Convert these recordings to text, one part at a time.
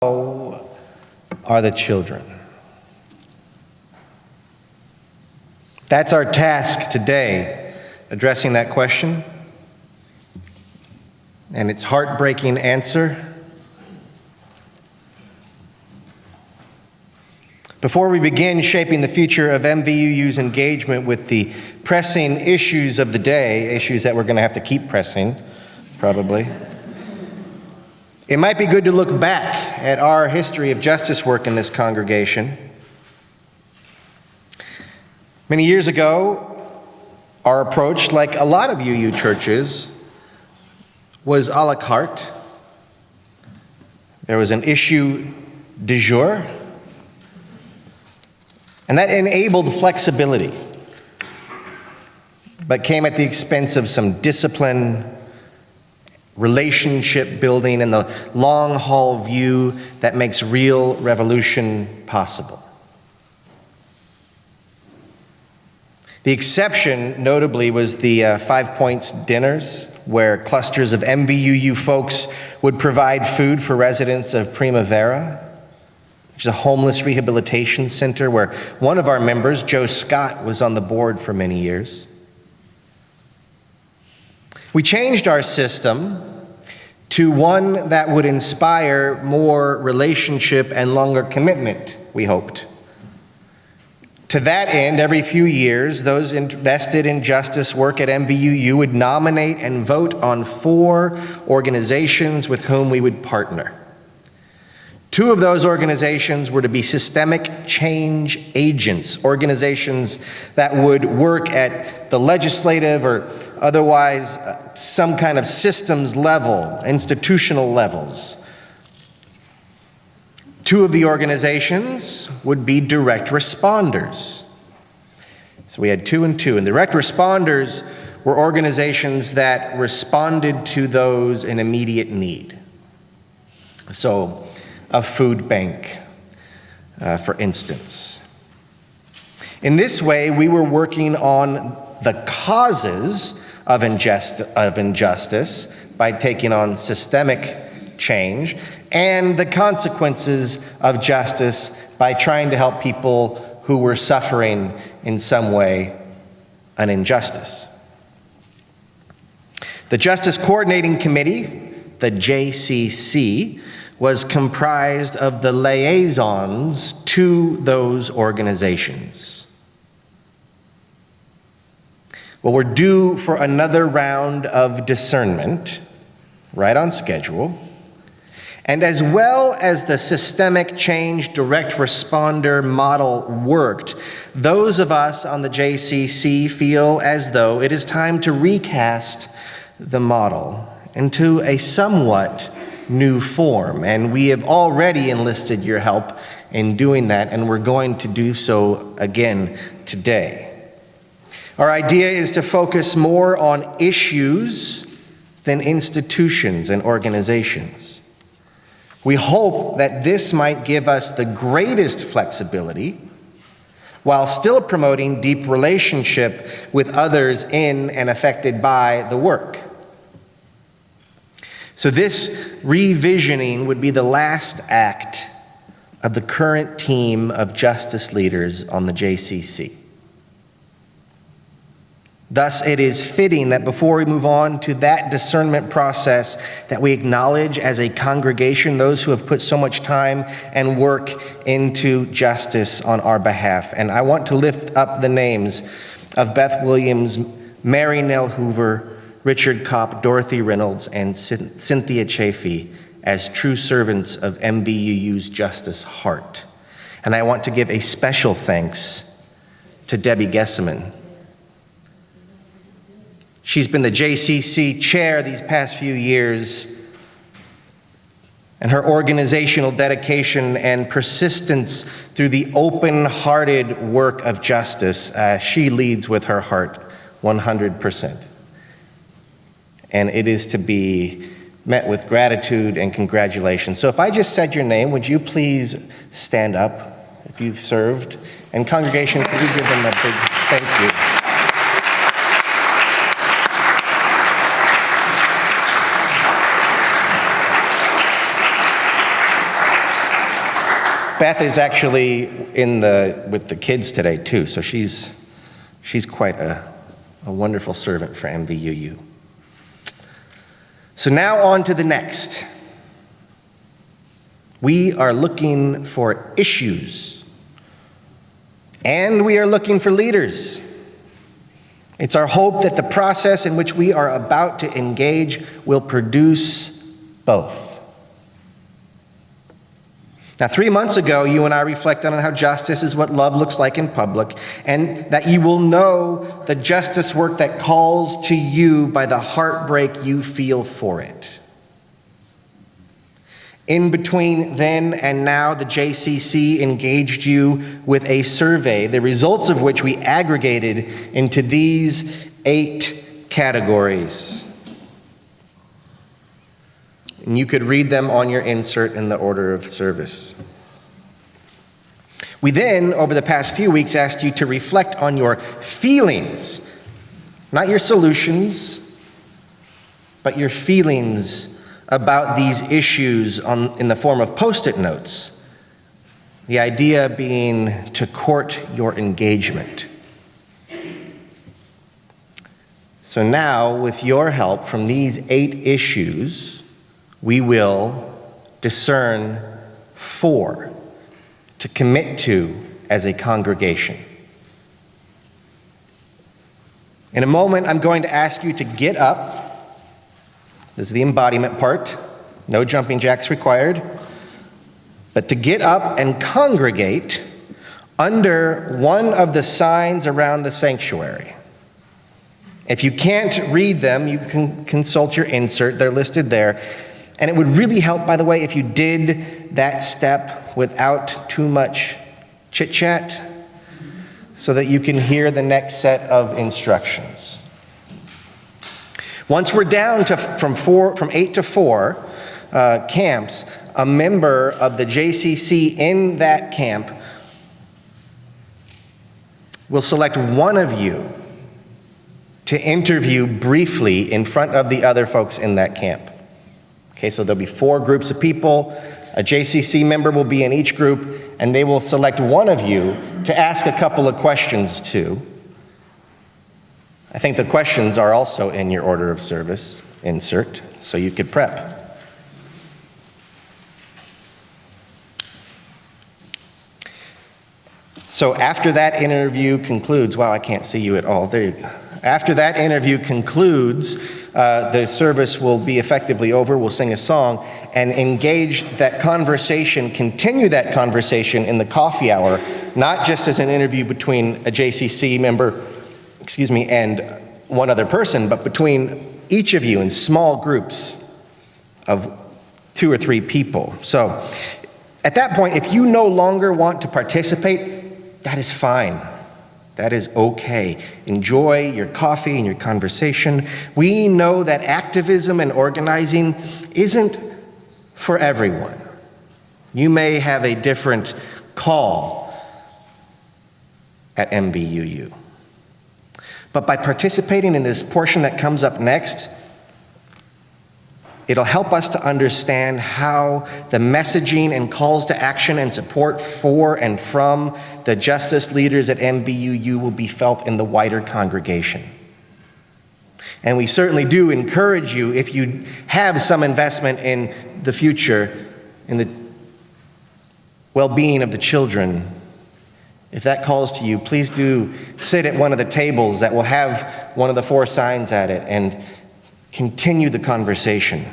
are the children? That's our task today, addressing that question and its heartbreaking answer. Before we begin shaping the future of MVUU's engagement with the pressing issues of the day, issues that we're going to have to keep pressing, probably, it might be good to look back at our history of justice work in this congregation. Many years ago, our approach, like a lot of UU churches, was a la carte. There was an issue du jour, and that enabled flexibility, but came at the expense of some discipline, relationship building, and the long haul view that makes real revolution possible. The exception, notably, was the 5 Points dinners, where clusters of MVUU folks would provide food for residents of Primavera, which is a homeless rehabilitation center where one of our members, Joe Scott, was on the board for many years. We changed our system to one that would inspire more relationship and longer commitment, we hoped. To that end, every few years, those invested in justice work at MVUU would nominate and vote on 4 organizations with whom we would partner. 2 of those organizations were to be systemic change agents, organizations that would work at the legislative or otherwise some kind of systems level, institutional levels. 2 of the organizations would be direct responders. So we had 2 and 2. And direct responders were organizations that responded to those in immediate need. So a food bank, for instance. In this way, we were working on the causes of injustice by taking on systemic change, and the consequences of justice by trying to help people who were suffering in some way an injustice. The Justice Coordinating Committee, the JCC, was comprised of the liaisons to those organizations. Well, we're due for another round of discernment, right on schedule. And as well as the systemic change direct responder model worked, those of us on the JCC feel as though it is time to recast the model into a somewhat new form. And we have already enlisted your help in doing that, and we're going to do so again today. Our idea is to focus more on issues than institutions and organizations. We hope that this might give us the greatest flexibility while still promoting deep relationship with others in and affected by the work. So this revisioning would be the last act of the current team of justice leaders on the JCC. Thus, it is fitting that before we move on to that discernment process, that we acknowledge as a congregation those who have put so much time and work into justice on our behalf. And I want to lift up the names of Beth Williams, Mary Nell Hoover, Richard Kopp, Dorothy Reynolds, and Cynthia Chafee as true servants of MVUU's justice heart. And I want to give a special thanks to Debbie Gesseman. She's been the JCC chair these past few years, and her organizational dedication and persistence through the open-hearted work of justice, she leads with her heart 100%. And it is to be met with gratitude and congratulations. So if I just said your name, would you please stand up if you've served? And congregation, could you give them a big thank you? Beth is actually with the kids today too, so she's quite a wonderful servant for MVUU. So now on to the next. We are looking for issues, and we are looking for leaders. It's our hope that the process in which we are about to engage will produce both. Now, 3 months ago, you and I reflected on how justice is what love looks like in public, and that you will know the justice work that calls to you by the heartbreak you feel for it. In between then and now, the JCC engaged you with a survey, the results of which we aggregated into these 8 categories. And you could read them on your insert in the order of service. We then, over the past few weeks, asked you to reflect on your feelings, not your solutions, but your feelings about these issues in the form of Post-it notes. The idea being to court your engagement. So now, with your help from these 8 issues, we will discern 4 to commit to as a congregation. In a moment, I'm going to ask you to get up. This is the embodiment part. No jumping jacks required. But to get up and congregate under one of the signs around the sanctuary. If you can't read them, you can consult your insert. They're listed there. And it would really help, by the way, if you did that step without too much chit-chat so that you can hear the next set of instructions. Once we're down to from 8 to 4 camps, a member of the JCC in that camp will select one of you to interview briefly in front of the other folks in that camp. Okay, so there'll be 4 groups of people. A JCC member will be in each group, and they will select one of you to ask a couple of questions to. I think the questions are also in your order of service insert, so you could prep. So after that interview concludes, wow, I can't see you at all. There you go. After that interview concludes, the service will be effectively over. We'll sing a song and engage that conversation, continue that conversation in the coffee hour, not just as an interview between a JCC member, and one other person, but between each of you in small groups of 2 or 3 people. So at that point, if you no longer want to participate, that is fine. That is okay. Enjoy your coffee and your conversation. We know that activism and organizing isn't for everyone. You may have a different call at MVUU. But by participating in this portion that comes up next, it'll help us to understand how the messaging and calls to action and support for and from the justice leaders at MVUU will be felt in the wider congregation. And we certainly do encourage you, if you have some investment in the future, in the well-being of the children, if that calls to you, please do sit at one of the tables that will have one of the 4 signs at it and continue the conversation.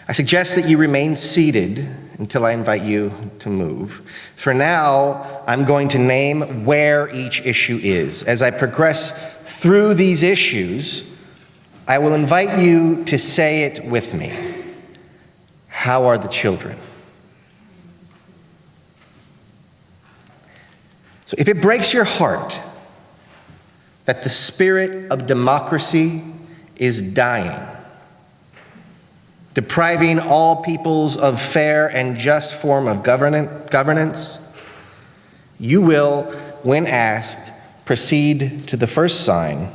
I suggest that you remain seated until I invite you to move. For now, I'm going to name where each issue is. As I progress through these issues, I will invite you to say it with me. How are the children? So if it breaks your heart that the spirit of democracy is dying, depriving all peoples of fair and just form of governance, you will, when asked, proceed to the first sign,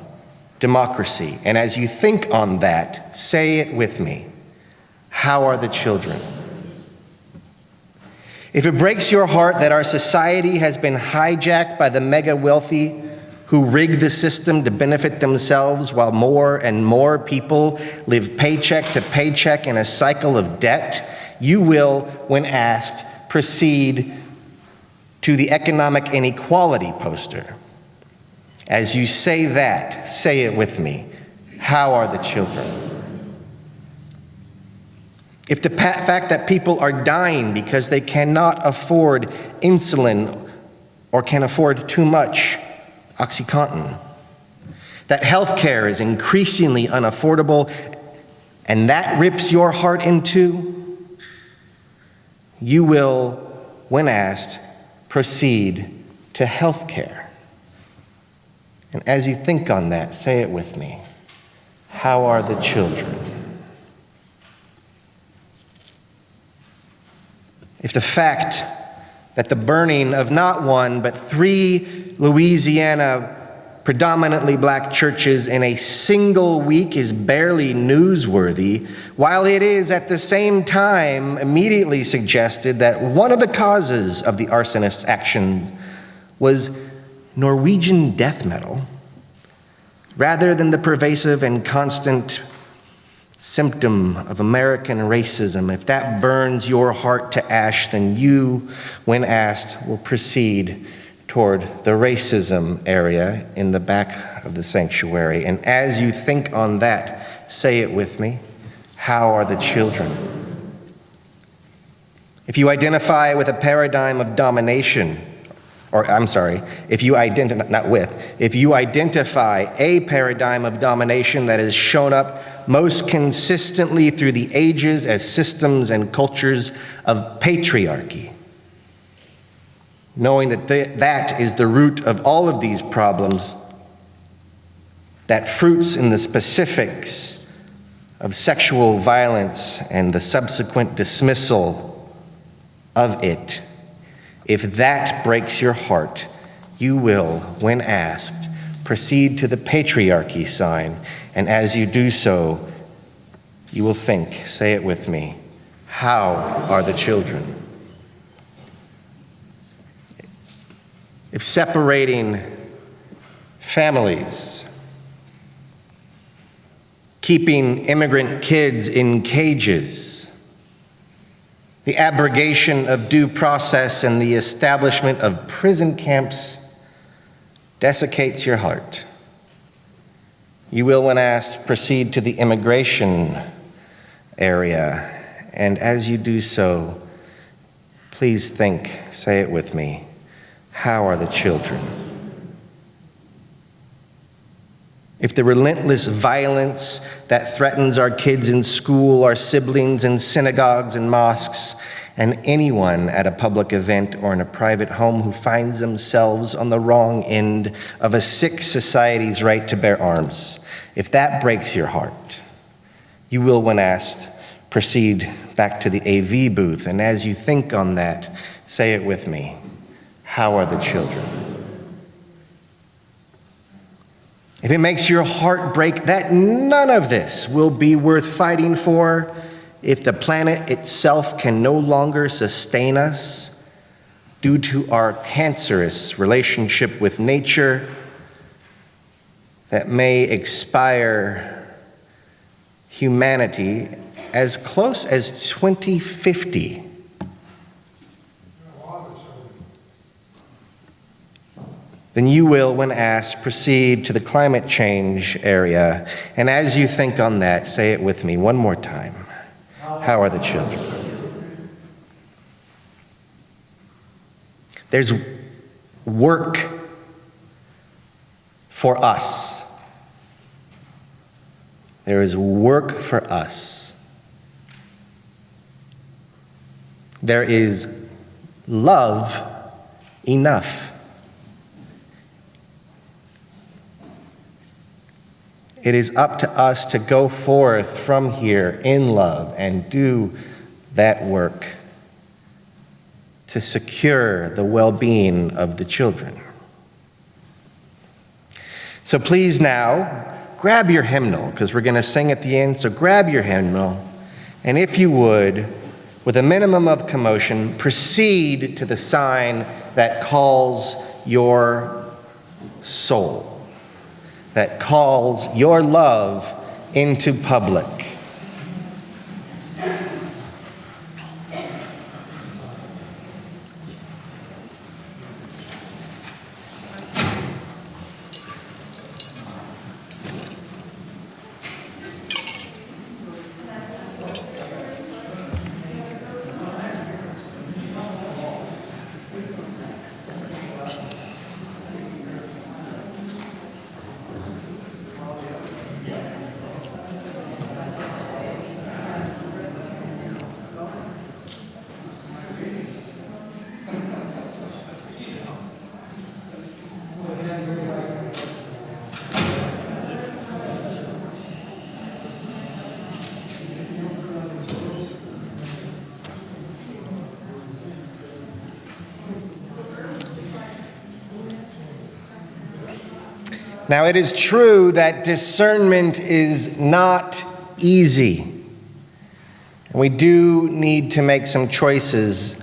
democracy. And as you think on that, say it with me. How are the children? If it breaks your heart that our society has been hijacked by the mega wealthy who rig the system to benefit themselves while more and more people live paycheck to paycheck in a cycle of debt, you will, when asked, proceed to the economic inequality poster. As you say that, say it with me. How are the children? If the fact that people are dying because they cannot afford insulin or can afford too much OxyContin, that healthcare is increasingly unaffordable, and that rips your heart in two, you will, when asked, proceed to healthcare. And as you think on that, say it with me. How are the children? If the fact that the burning of not one, but 3 Louisiana predominantly black churches in a single week is barely newsworthy, while it is at the same time immediately suggested that one of the causes of the arsonists' actions was Norwegian death metal, rather than the pervasive and constant symptom of American racism, if that burns your heart to ash, then you, when asked, will proceed toward the racism area in the back of the sanctuary. And as you think on that, say it with me. How are the children? If you identify with a paradigm of domination, if you identify a paradigm of domination that has shown up most consistently through the ages as systems and cultures of patriarchy, knowing that that is the root of all of these problems, that fruits in the specifics of sexual violence and the subsequent dismissal of it, if that breaks your heart, you will, when asked, proceed to the patriarchy sign, and as you do so, you will think, say it with me, how are the children? If separating families, keeping immigrant kids in cages, the abrogation of due process and the establishment of prison camps desiccates your heart, you will, when asked, proceed to the immigration area. And as you do so, please think, say it with me, how are the children? If the relentless violence that threatens our kids in school, our siblings in synagogues and mosques, and anyone at a public event or in a private home who finds themselves on the wrong end of a sick society's right to bear arms, if that breaks your heart, you will, when asked, proceed back to the AV booth. And as you think on that, say it with me. How are the children? If it makes your heart break that none of this will be worth fighting for, if the planet itself can no longer sustain us due to our cancerous relationship with nature that may expire humanity as close as 2050, then you will, when asked, proceed to the climate change area. And as you think on that, say it with me one more time. How are the children? There's work for us. There is work for us. There is love enough. It is up to us to go forth from here in love and do that work to secure the well-being of the children. So please now, grab your hymnal, because we're going to sing at the end, so grab your hymnal And if you would, with a minimum of commotion, proceed to the sign that calls your soul, that calls your love into public. Now, it is true that discernment is not easy. And we do need to make some choices.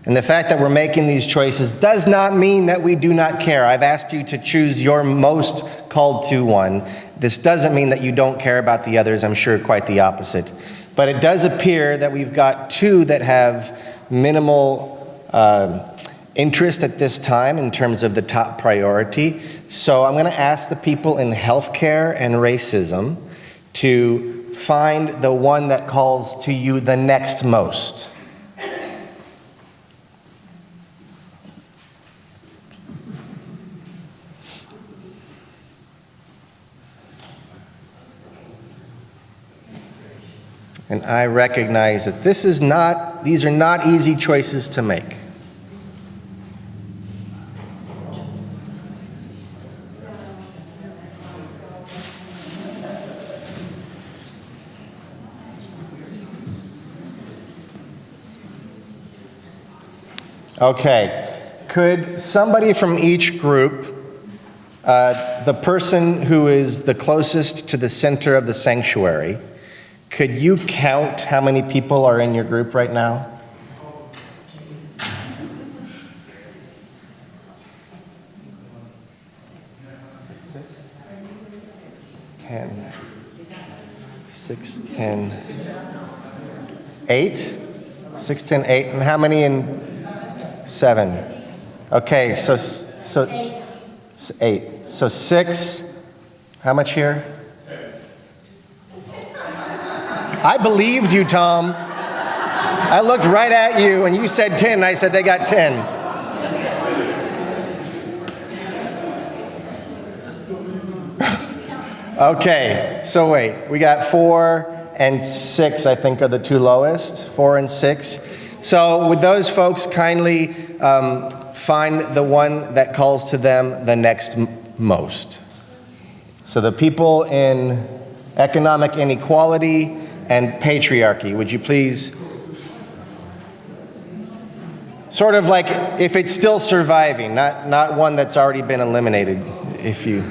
And the fact that we're making these choices does not mean that we do not care. I've asked you to choose your most called to one. This doesn't mean that you don't care about the others. I'm sure quite the opposite. But it does appear that we've got two that have minimal interest at this time in terms of the top priority. So I'm going to ask the people in healthcare and racism to find the one that calls to you the next most. And I recognize that these are not easy choices to make. Okay, could somebody from each group, the person who is the closest to the center of the sanctuary, could you count how many people are in your group right now? Six, 10, 8? 6, 10, 8. And how many in 7? Okay, so 8. So 6. How much here? I believed you, Tom. I looked right at you and you said 10, and I said they got 10. Okay, so wait, we got 4 and 6, I think, are the two lowest, 4 and 6. So would those folks kindly find the one that calls to them the next most? So the people in economic inequality and patriarchy, would you please, sort of like if it's still surviving, not one that's already been eliminated, if you...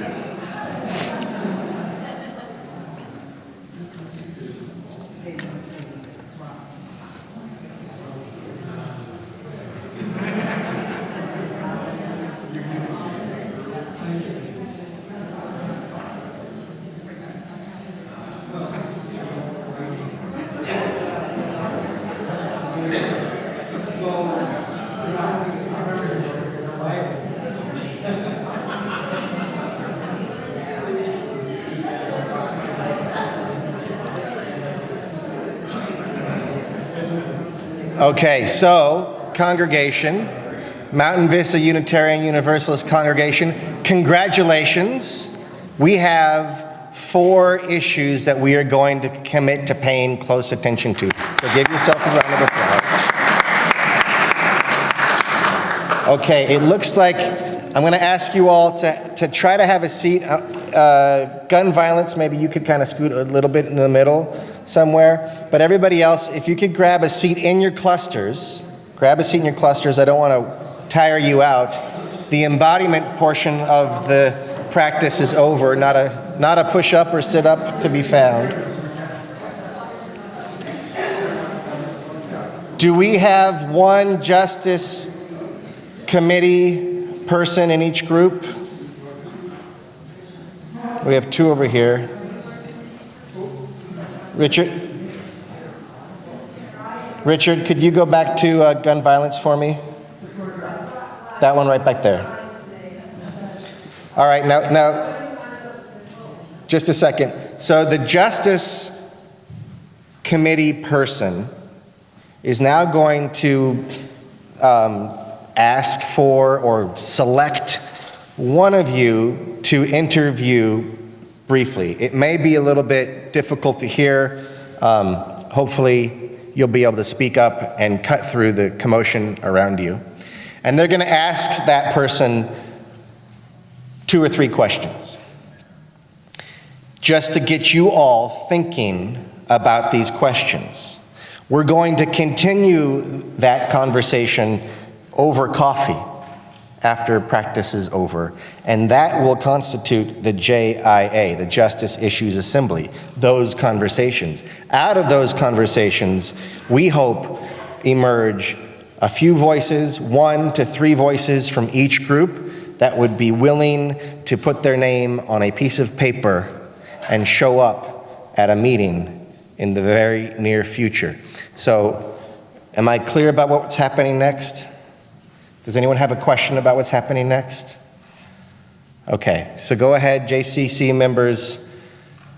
Okay, so congregation, Mountain Vista Unitarian Universalist congregation, congratulations. We have 4 issues that we are going to commit to paying close attention to. So give yourself a round of applause. Okay, it looks like I'm going to ask you all to try to have a seat. Gun violence, maybe you could kind of scoot a little bit in the middle somewhere. But everybody else, if you could grab a seat in your clusters. Grab a seat in your clusters. I don't want to tire you out. The embodiment portion of the practice is over. Not a push-up or sit-up to be found. Do we have one justice committee person in each group? We have two over here. Richard, could you go back to gun violence for me? That one right back there. All right, now, just a second. So the Justice Committee person is now going to ask for or select one of you to interview briefly. It may be a little bit difficult to hear. Hopefully, you'll be able to speak up and cut through the commotion around you. And they're going to ask that person 2 or 3 questions, just to get you all thinking about these questions. We're going to continue that conversation over coffee after practice is over, and that will constitute the JIA, the Justice Issues Assembly, those conversations. Out of those conversations, we hope emerge a few voices, 1 to 3 voices from each group that would be willing to put their name on a piece of paper and show up at a meeting in the very near future. So, am I clear about what's happening next? Does anyone have a question about what's happening next? Okay, so go ahead, JCC members.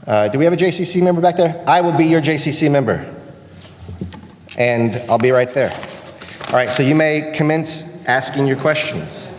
Do we have a JCC member back there? I will be your JCC member. And I'll be right there. All right, so you may commence asking your questions.